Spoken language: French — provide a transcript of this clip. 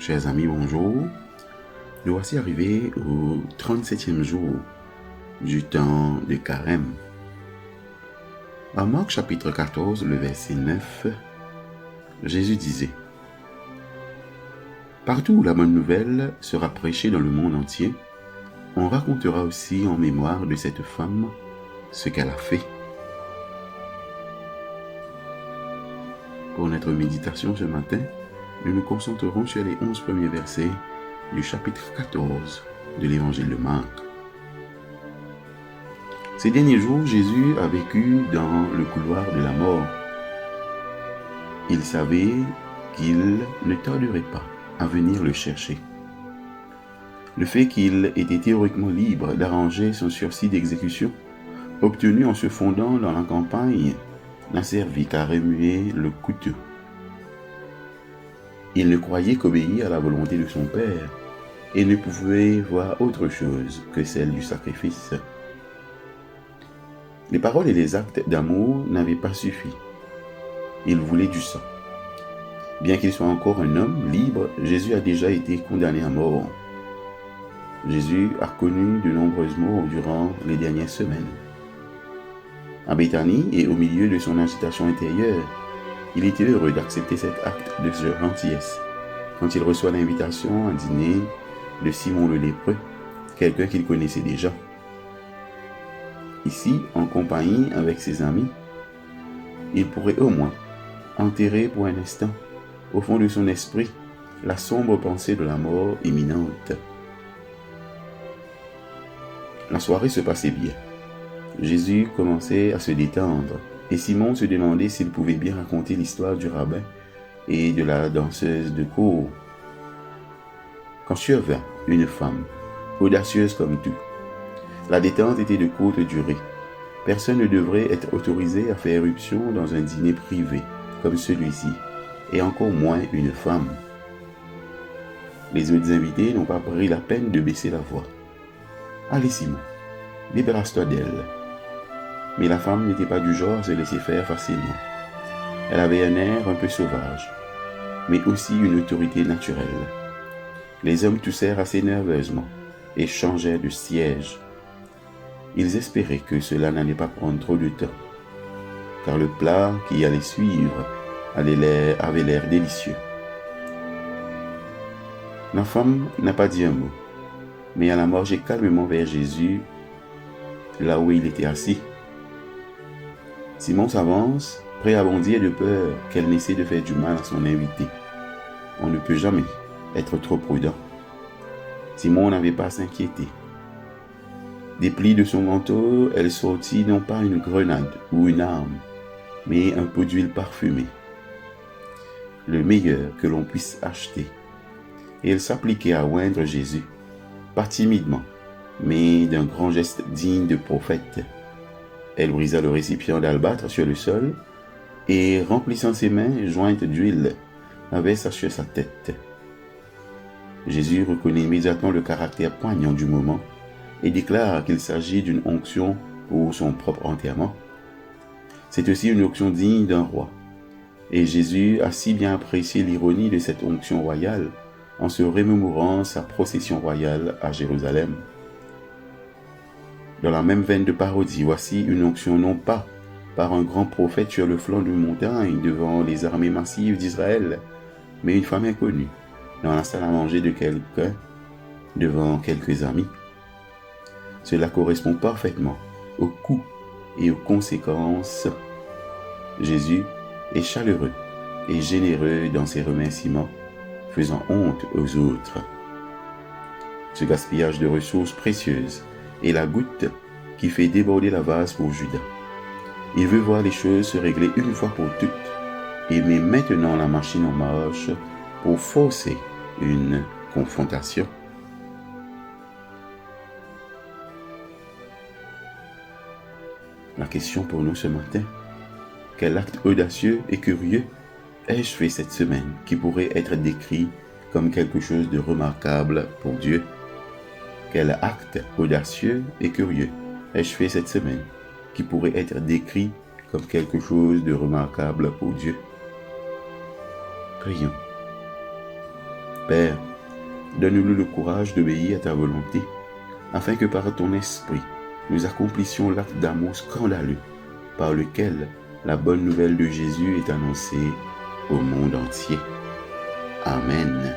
Chers amis, bonjour. Nous voici arrivés au 37e jour du temps de Carême. À Marc chapitre 14, le verset 9, Jésus disait: « Partout où la bonne nouvelle sera prêchée dans le monde entier, on racontera aussi en mémoire de cette femme ce qu'elle a fait. » Pour notre méditation ce matin, nous nous concentrerons sur les 11 premiers versets du chapitre 14 de l'évangile de Marc. Ces derniers jours, Jésus a vécu dans le couloir de la mort. Il savait qu'il ne tarderait pas à venir le chercher. Le fait qu'il était théoriquement libre d'arranger son sursis d'exécution, obtenu en se fondant dans la campagne, n'a servi qu'à remuer le couteau. Il ne croyait qu'obéir à la volonté de son Père et ne pouvait voir autre chose que celle du sacrifice. Les paroles et les actes d'amour n'avaient pas suffi. Il voulait du sang. Bien qu'il soit encore un homme libre, Jésus a déjà été condamné à mort. Jésus a connu de nombreuses morts durant les dernières semaines. À Béthanie et au milieu de son agitation intérieure, il était heureux d'accepter cet acte de gentillesse quand il reçoit l'invitation à dîner de Simon le lépreux, quelqu'un qu'il connaissait déjà. Ici, en compagnie avec ses amis, il pourrait au moins enterrer pour un instant, au fond de son esprit, la sombre pensée de la mort imminente. La soirée se passait bien. Jésus commençait à se détendre, et Simon se demandait s'il pouvait bien raconter l'histoire du rabbin et de la danseuse de cour. Quand survint une femme, audacieuse comme tout. La détente était de courte durée. Personne ne devrait être autorisé à faire éruption dans un dîner privé comme celui-ci, et encore moins une femme. Les autres invités n'ont pas pris la peine de baisser la voix. « Allez Simon, débarrasse-toi d'elle. » Mais la femme n'était pas du genre à se laisser faire facilement. Elle avait un air un peu sauvage, mais aussi une autorité naturelle. Les hommes toussèrent assez nerveusement et changèrent de siège. Ils espéraient que cela n'allait pas prendre trop de temps, car le plat qui allait suivre avait l'air délicieux. La femme n'a pas dit un mot, mais elle a marché calmement vers Jésus, là où il était assis. Simon s'avance, prêt à bondir de peur qu'elle n'essaie de faire du mal à son invité. On ne peut jamais être trop prudent. Simon n'avait pas à s'inquiéter. Des plis de son manteau, elle sortit non pas une grenade ou une arme, mais un pot d'huile parfumée, le meilleur que l'on puisse acheter. Et elle s'appliquait à oindre Jésus, pas timidement, mais d'un grand geste digne de prophète. Elle brisa le récipient d'albâtre sur le sol et, remplissant ses mains jointes d'huile, la versa sur sa tête. Jésus reconnaît immédiatement le caractère poignant du moment et déclare qu'il s'agit d'une onction pour son propre enterrement. C'est aussi une onction digne d'un roi. Et Jésus a si bien apprécié l'ironie de cette onction royale en se remémorant sa procession royale à Jérusalem. Dans la même veine de parodie, voici une onction non pas par un grand prophète sur le flanc d'une montagne devant les armées massives d'Israël, mais une femme inconnue dans la salle à manger de quelqu'un devant quelques amis. Cela correspond parfaitement au coût et aux conséquences. Jésus est chaleureux et généreux dans ses remerciements, faisant honte aux autres. Ce gaspillage de ressources précieuses est la goutte qui fait déborder la vase pour Judas. Il veut voir les choses se régler une fois pour toutes et met maintenant la machine en marche pour forcer une confrontation. La question pour nous ce matin: quel acte audacieux et curieux ai-je fait cette semaine qui pourrait être décrit comme quelque chose de remarquable pour Dieu? Quel acte audacieux et curieux ai-je fait cette semaine qui pourrait être décrit comme quelque chose de remarquable pour Dieu? Prions. Père, donne-nous le courage d'obéir à ta volonté, afin que par ton esprit, nous accomplissions l'acte d'amour scandaleux par lequel la bonne nouvelle de Jésus est annoncée au monde entier. Amen.